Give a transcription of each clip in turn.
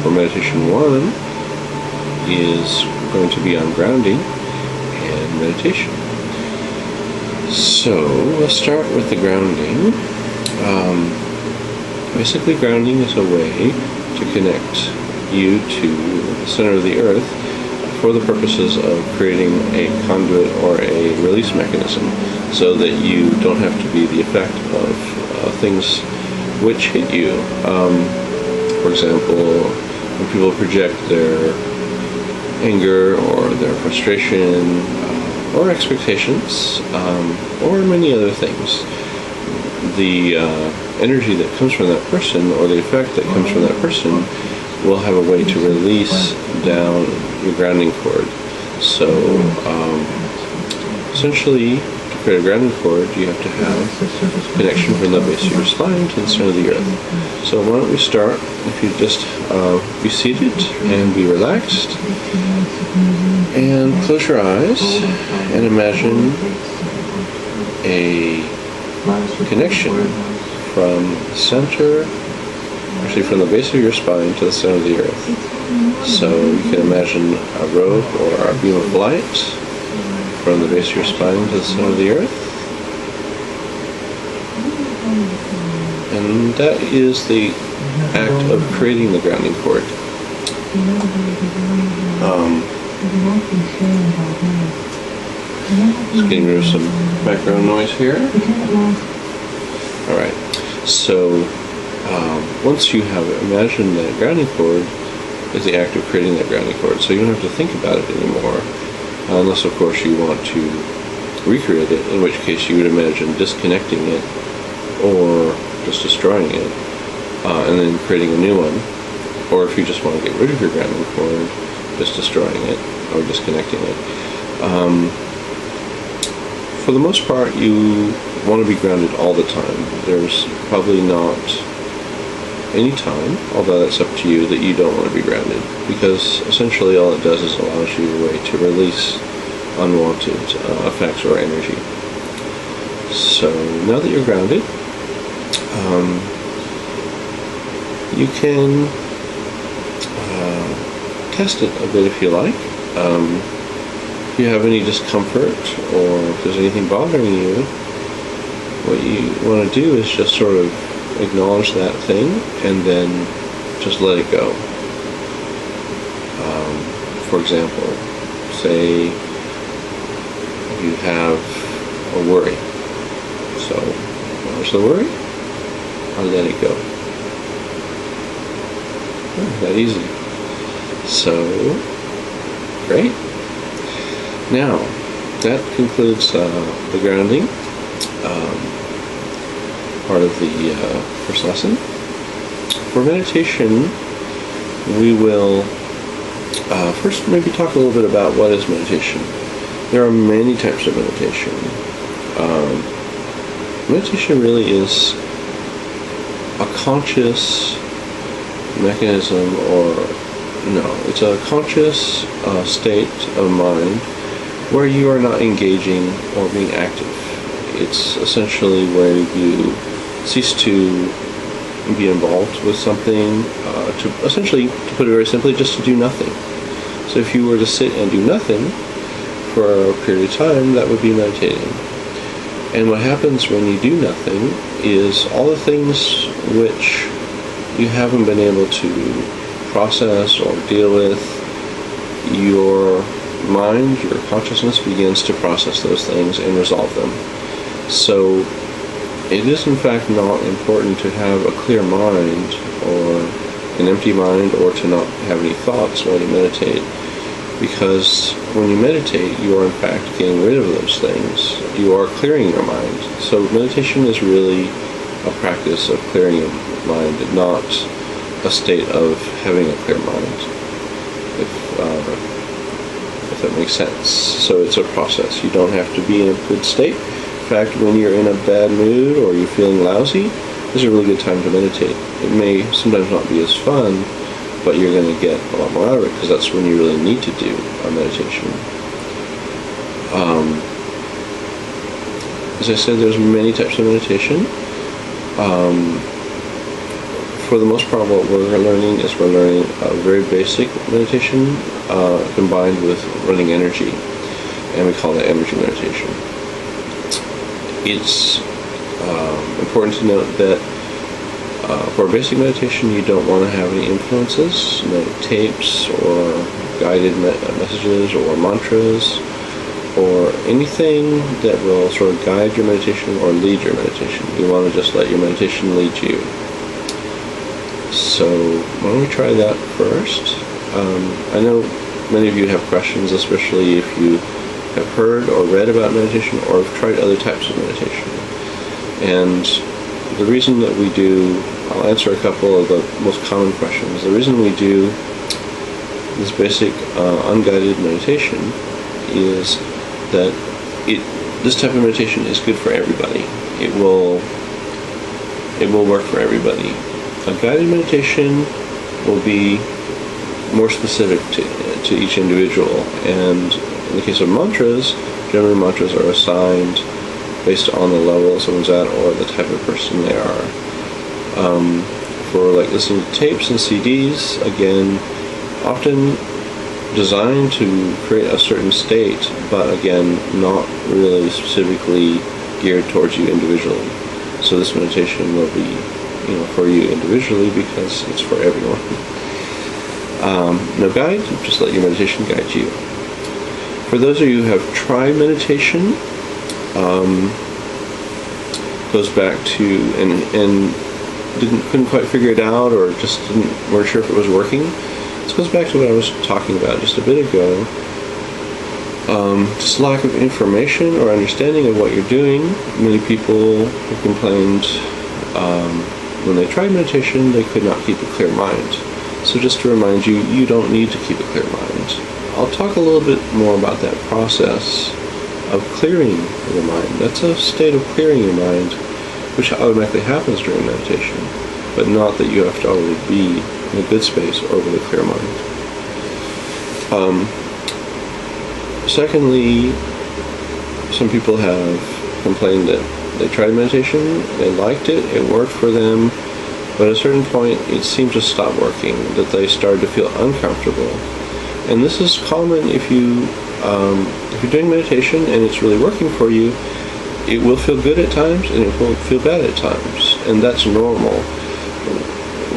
for meditation 1 is going to be on grounding and meditation. So let's start with the grounding. Basically, grounding is a way to connect you to the center of the earth for the purposes of creating a conduit or a release mechanism so that you don't have to be the effect of things which hit you. For example, when people project their anger or their frustration or expectations or many other things, the energy that comes from that person or the effect that comes from that person will have a way to release down your grounding cord. So essentially, to create a grounding cord, you have to have connection from the base of your spine to the center of the earth. So why don't we start, if you just be seated and be relaxed, and close your eyes and imagine a connection from the center, actually from the base of your spine to the center of the earth. So you can imagine a rope or a beam of light from the base of your spine to the center of the earth. And that is the act of creating the grounding cord. Just getting rid of some background noise here. Alright, so once you have imagined that grounding cord, is the act of creating that grounding cord. So you don't have to think about it anymore, unless of course you want to recreate it, in which case you would imagine disconnecting it or just destroying it, and then creating a new one. Or if you just want to get rid of your grounding cord, just destroying it or disconnecting it. For the most part, you want to be grounded all the time. There's probably not any time, although that's up to you, that you don't want to be grounded, because essentially all it does is allows you a way to release unwanted effects or energy. So now that you're grounded, you can test it a bit if you like. If you have any discomfort or if there's anything bothering you, what you want to do is just sort of acknowledge that thing and then just let it go. For example, say you have a worry. So acknowledge the worry and let it go. That easy. So, great. Now, that concludes the grounding part of the first lesson. For meditation, we will first maybe talk a little bit about what is meditation. There are many types of meditation. Meditation really is a conscious mechanism, or no, it's a conscious state of mind where you are not engaging or being active. It's essentially where you cease to be involved with something, to essentially, to put it very simply, just to do nothing. So if you were to sit and do nothing for a period of time, that would be meditating. And what happens when you do nothing is all the things which you haven't been able to process or deal with, your mind, your consciousness begins to process those things and resolve them. So it is in fact not important to have a clear mind or an empty mind, or to not have any thoughts while you meditate, because when you meditate, you are in fact getting rid of those things. You are clearing your mind. So meditation is really a practice of clearing your mind, not a state of having a clear mind, if that makes sense. So it's a process. You don't have to be in a good state. In fact, when you're in a bad mood or you're feeling lousy, this is a really good time to meditate. It may sometimes not be as fun, but you're going to get a lot more out of it, because that's when you really need to do a meditation. As I said, there's many types of meditation. for the most part, what we're learning is we're learning a very basic meditation combined with running energy, and we call that energy meditation. It's important to note that for basic meditation, you don't want to have any influences, no tapes or guided messages or mantras or anything that will sort of guide your meditation or lead your meditation. You want to just let your meditation lead you. So why don't we try that first? I know many of you have questions, especially if you have heard or read about meditation or have tried other types of meditation. And the reason that we do, I'll answer a couple of the most common questions. The reason we do this basic unguided meditation is that this type of meditation is good for everybody. It will work for everybody. A guided meditation will be more specific to each individual, and in the case of mantras, generally mantras are assigned based on the level someone's at or the type of person they are. For like listening to tapes and CDs, again, often designed to create a certain state, but again, not really specifically geared towards you individually. So this meditation will be, for you individually because it's for everyone. No guide, just let your meditation guide you. For those of you who have tried meditation, goes back to and couldn't quite figure it out, or just weren't sure if it was working. This goes back to what I was talking about just a bit ago. Just lack of information or understanding of what you're doing. Many people have complained when they tried meditation, they could not keep a clear mind. So just to remind you, you don't need to keep a clear mind. I'll talk a little bit more about that process of clearing your mind. That's a state of clearing your mind, which automatically happens during meditation, but not that you have to already be in a good space or with a clear mind. Secondly, some people have complained that they tried meditation, they liked it, it worked for them, but at a certain point it seemed to stop working, that they started to feel uncomfortable. And this is common if you're doing meditation and it's really working for you. It will feel good at times and it will feel bad at times, and that's normal.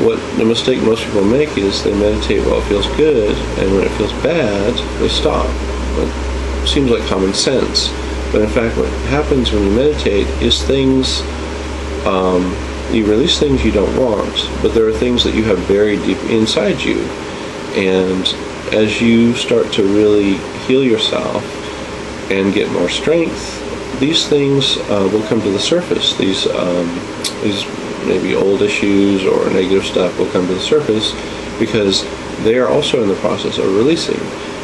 What the mistake most people make is they meditate while it feels good, and when it feels bad, they stop. It seems like common sense, but in fact what happens when you meditate is things, you release things you don't want, but there are things that you have buried deep inside you, and as you start to really heal yourself and get more strength, these things will come to the surface. These maybe old issues or negative stuff will come to the surface because they are also in the process of releasing.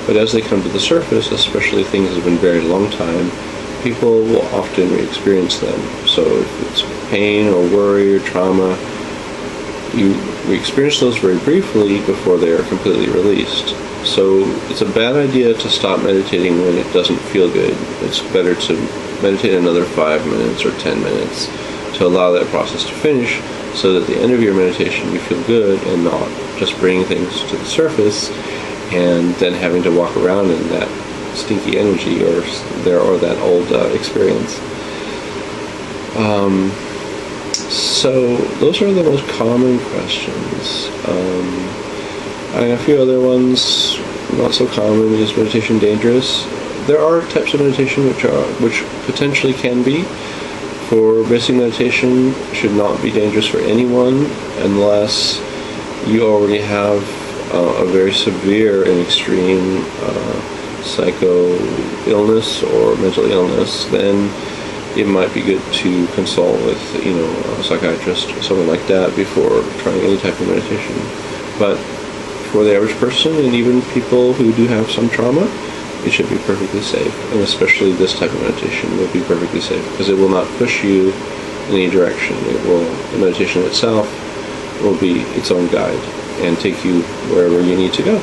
But as they come to the surface, especially things that have been buried a long time, people will often re-experience them. So if it's pain or worry or trauma, you re-experience those very briefly before they are completely released. So it's a bad idea to stop meditating when it doesn't feel good. It's better to meditate another 5 minutes or 10 minutes to allow that process to finish, so that at the end of your meditation you feel good and not just bringing things to the surface and then having to walk around in that stinky energy or that old experience. So those are the most common questions. And a few other ones, not so common. Is meditation dangerous? There are types of meditation which potentially can be. For basic meditation, should not be dangerous for anyone unless you already have a very severe and extreme psycho illness or mental illness. Then it might be good to consult with a psychiatrist or someone like that before trying any type of meditation. But for the average person, and even people who do have some trauma, it should be perfectly safe. And especially this type of meditation will be perfectly safe because it will not push you in any direction. The meditation itself will be its own guide and take you wherever you need to go.